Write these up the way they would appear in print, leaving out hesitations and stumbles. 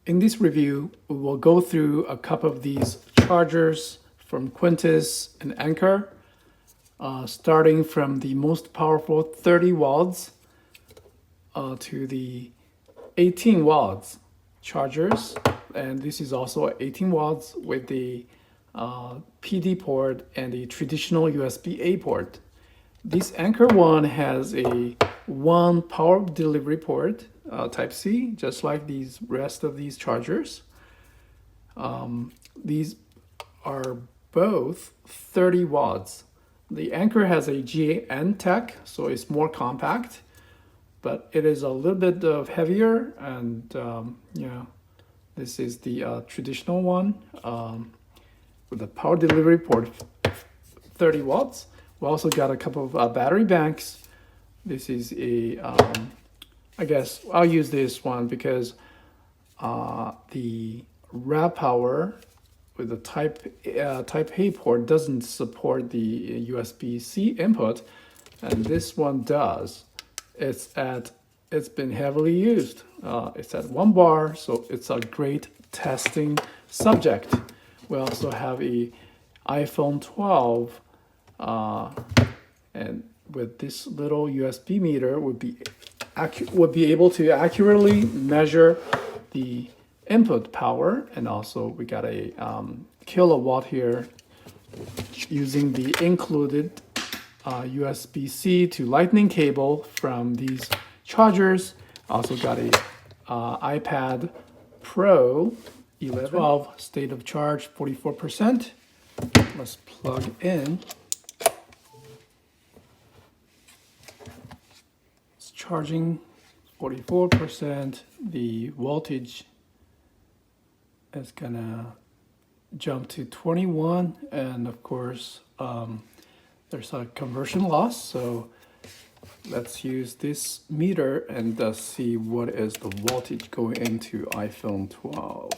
In this review, we will go through a couple of these chargers from Quintus and Anker, starting from the most powerful 30 watts to the 18 watts chargers. And this is also 18 watts with the PD port and the traditional USB-A port. This Anker one has a one power delivery port, Type-C, just like these rest of these chargers. These are both 30 watts. The Anker has a GAN tech, so it's more compact, but it is a little bit heavier, and this is the traditional one with the power delivery port, 30 watts. We also got a couple of battery banks. This is a, I guess I'll use this one because the raw power with the Type-A port doesn't support the USB-C input, and this one does. It's been heavily used. It's at 1 bar, so it's a great testing subject. We also have a iPhone 12. And with this little USB meter would be able to accurately measure the input power, and also we got a kilowatt here using the included USB-C to Lightning cable from these chargers. Also got a iPad Pro 12 state of charge 44%. Let's plug in. It's charging 44%. The voltage is gonna jump to 21, and of course there's a conversion loss, so let's use this meter and see what is the voltage going into iPhone 12.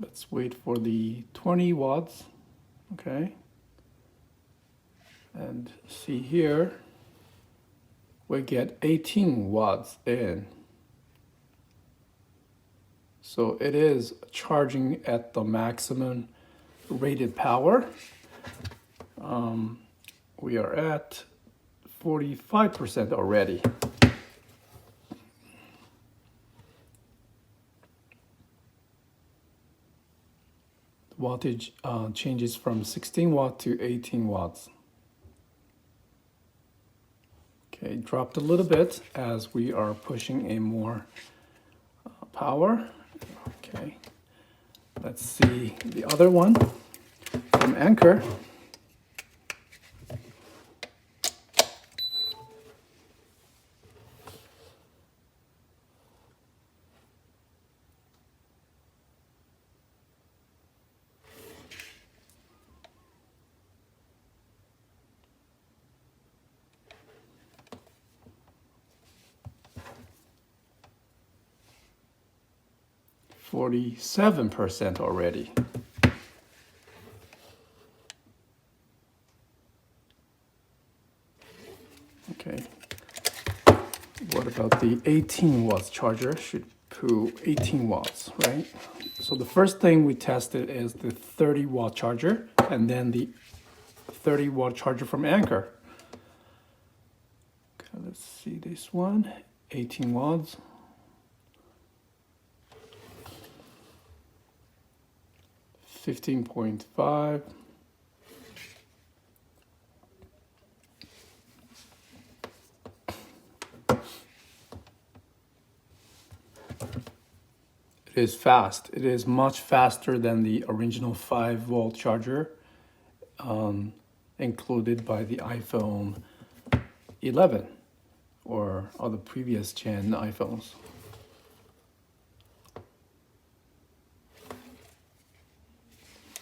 Let's wait for the 20 watts, okay? And see here, we get 18 watts in. So it is charging at the maximum rated power. We are at 45% already. Wattage changes from 16 watt to 18 watts. Okay, dropped a little bit as we are pushing a more power. Okay, let's see the other one from Anker. %47 already. Okay. What about the 18 watts charger? Should pull 18 watts, right? So the first thing we tested is the 30 watt charger, and then the 30 watt charger from Anker. Okay, let's see this one, 18 watts. 15.5. It is fast. It is much faster than the original 5-volt charger included by the iPhone 11 or other previous gen iPhones.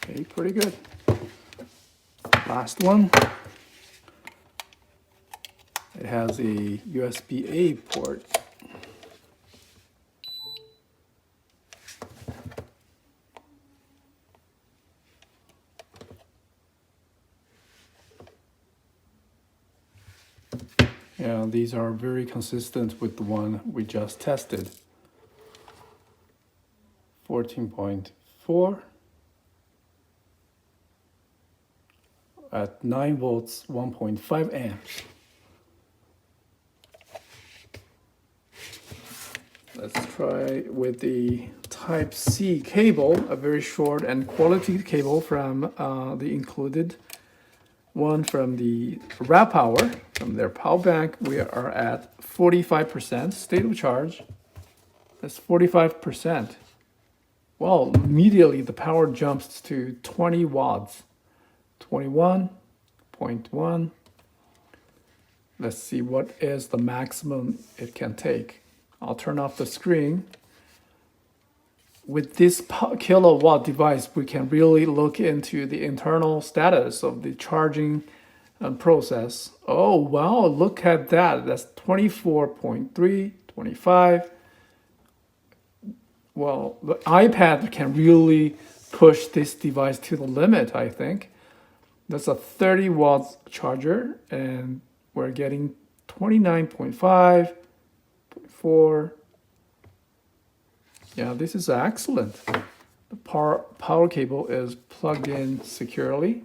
Okay, pretty good. Last one. It has a USB-A port. Yeah, these are very consistent with the one we just tested. 14.4 at 9 volts, 1.5 amps. Let's try with the Type-C cable, a very short and quality cable from the included one from the RAV Power, from their power bank. We are at 45% state of charge. That's 45%. Well, immediately the power jumps to 20 watts. 21.1. Let's see what is the maximum it can take. I'll turn off the screen. With this kilowatt device, we can really look into the internal status of the charging process. Oh, wow, look at that. That's 24.3, 25. Well, the iPad can really push this device to the limit, I think. That's a 30 watts charger, and we're getting 29.5, 0.4. Yeah, this is excellent. The power cable is plugged in securely.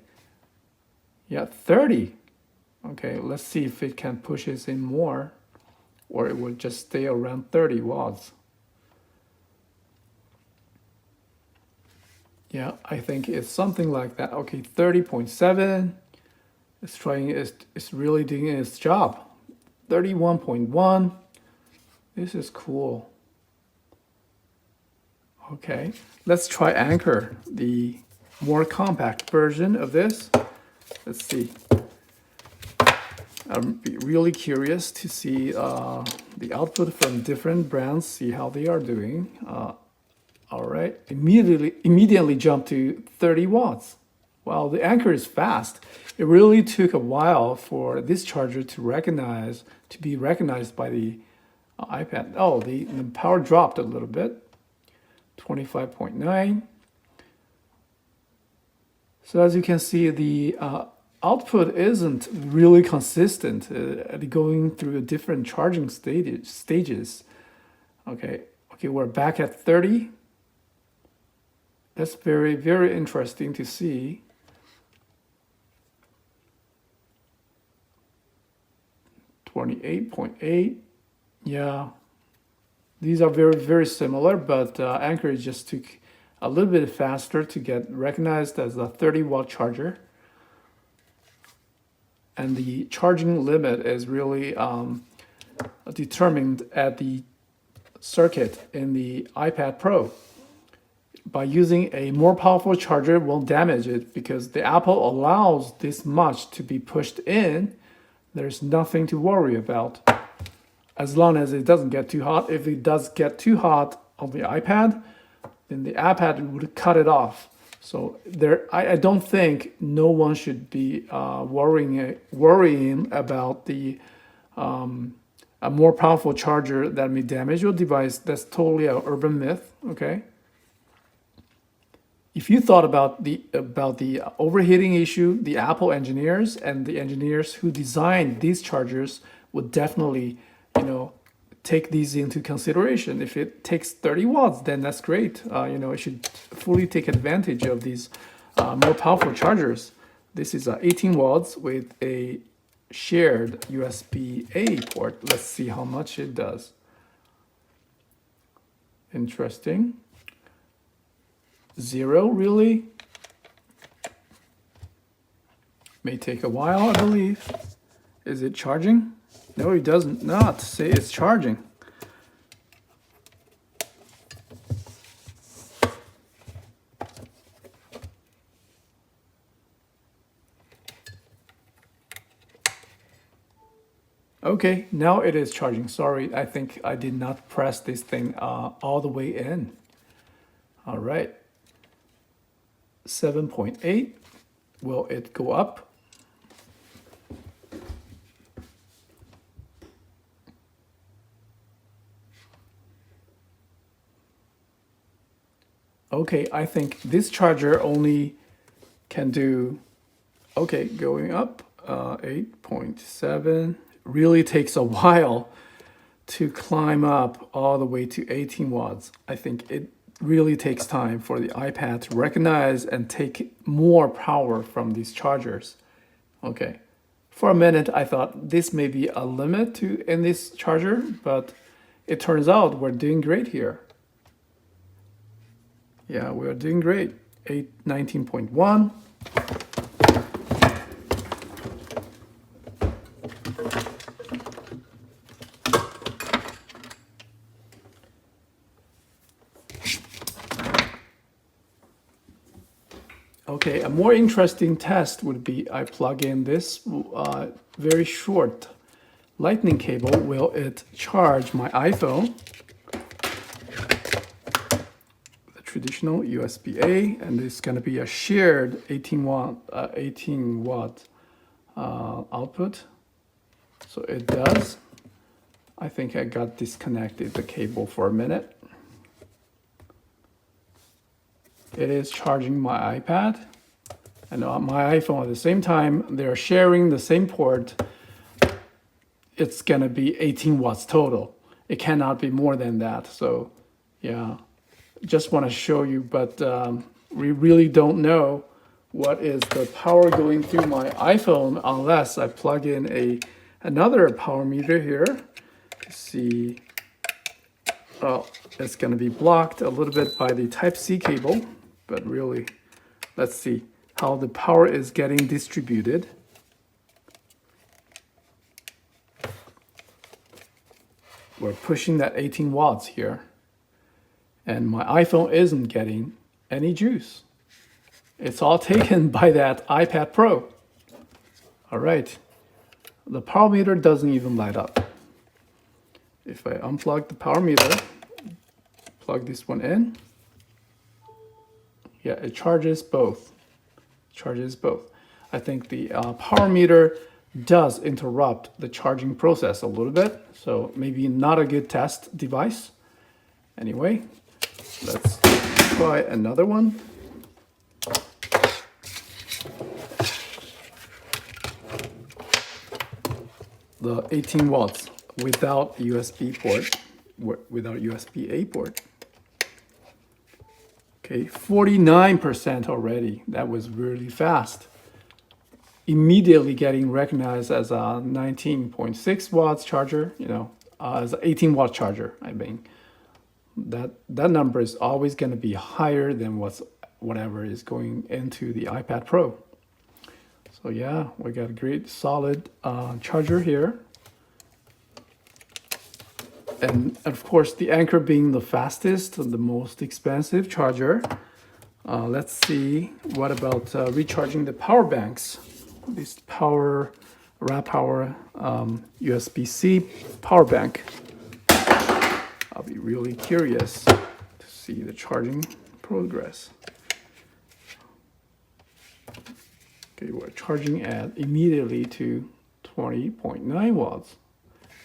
Yeah, 30. Okay, let's see if it can push this in more, or it will just stay around 30 watts. Yeah, I think it's something like that. Okay, 30.7. It's really doing its job. 31.1. This is cool. Okay, let's try Anchor, the more compact version of this. Let's see. I'm really curious to see the output from different brands, see how they are doing. All right, immediately jump to 30 watts. Wow, the Anchor is fast. It really took a while for this charger to be recognized by the iPad. Oh, the power dropped a little bit, 25.9. So as you can see, the output isn't really consistent, going through different charging stages. Okay, we're back at 30. That's very, very interesting to see. 28.8. Yeah, these are very, very similar, but Anchor just took a little bit faster to get recognized as a 30 watt charger. And the charging limit is really determined at the circuit in the iPad Pro. By using a more powerful charger won't damage it because the Apple allows this much to be pushed in. There's nothing to worry about as long as it doesn't get too hot. If it does get too hot on the iPad, then the iPad would cut it off. So I don't think no one should be worrying about the a more powerful charger that may damage your device. That's totally an urban myth. Okay. If you thought about the overheating issue, the Apple engineers and the engineers who designed these chargers would definitely, take these into consideration. If it takes 30 watts, then that's great. It should fully take advantage of these more powerful chargers. This is 18 watts with a shared USB-A port. Let's see how much it does. Interesting. 0, really? May take a while, I believe. Is it charging? No, it doesn't not say it's charging. Okay, now it is charging. Sorry, I think I did not press this thing all the way in. All right. 7.8. Will it go up? Okay, I think this charger only can do, okay, going up 8.7, really takes a while to climb up all the way to 18 watts. I think it really takes time for the iPad to recognize and take more power from these chargers. Okay, for a minute I thought this may be a limit to in this charger, but it turns out we're doing great here. Yeah, we're doing great. 19.1. Okay, a more interesting test would be I plug in this very short lightning cable. Will it charge my iPhone? The traditional USB-A, and it's going to be a shared 18 watt output. So it does. I think I got disconnected the cable for a minute. It is charging my iPad and my iPhone at the same time. They're sharing the same port. It's gonna be 18 watts total. It cannot be more than that. So yeah, just want to show you, but we really don't know what is the power going through my iPhone unless I plug in another power meter here to see. Oh, it's going to be blocked a little bit by the Type-C cable, but really, let's see how the power is getting distributed. We're pushing that 18 watts here, and my iPhone isn't getting any juice. It's all taken by that iPad Pro. All right, the power meter doesn't even light up. If I unplug the power meter, plug this one in, yeah, it charges both. Charges both. I think the power meter does interrupt the charging process a little bit, so maybe not a good test device. Anyway, let's try another one. The 18 watts without USB port, without USB-A port. Okay, 49% already. That was really fast. Immediately getting recognized as a 19.6 watts charger, as an 18 watt charger. I mean, that number is always going to be higher than whatever is going into the iPad Pro. So yeah, we got a great solid charger here. And of course, the Anker being the fastest, the most expensive charger. Let's see, what about recharging the power banks? This raw power USB-C power bank. I'll be really curious to see the charging progress. Okay, we're charging at immediately to 20.9 watts.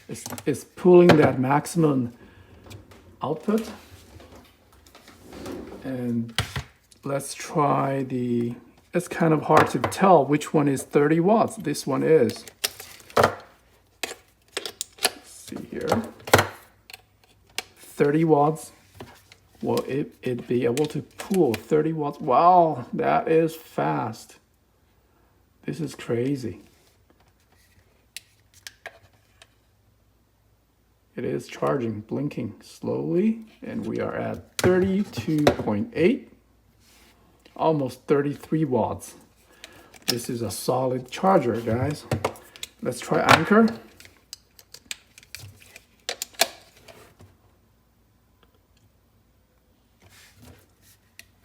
It's pulling that maximum output. And let's try it's kind of hard to tell which one is 30 watts. This one is. Let's see here. 30 watts. Will it be able to pull 30 watts? Wow, that is fast. This is crazy. It is charging, blinking slowly, and we are at 32.8, almost 33 watts. This is a solid charger, guys. Let's try Anker.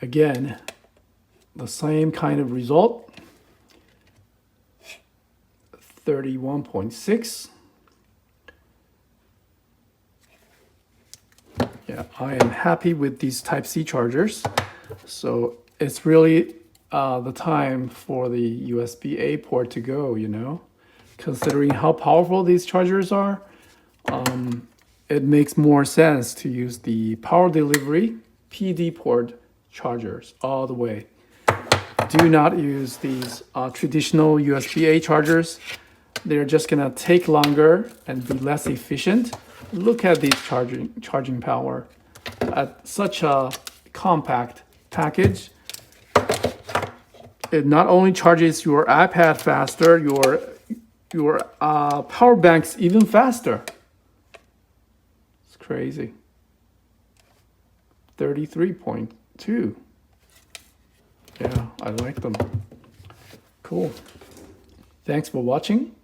Again, the same kind of result. 31.6. Yeah, I am happy with these Type-C chargers. So it's really the time for the USB-A port to go, Considering how powerful these chargers are, it makes more sense to use the power delivery PD port chargers all the way. Do not use these traditional USB-A chargers. they're just gonna take longer and be less efficient. Look at the charging power at such a compact package. It not only charges your iPad faster, your power banks even faster. It's crazy. 33.2. Yeah, I like them. Cool. Thanks for watching.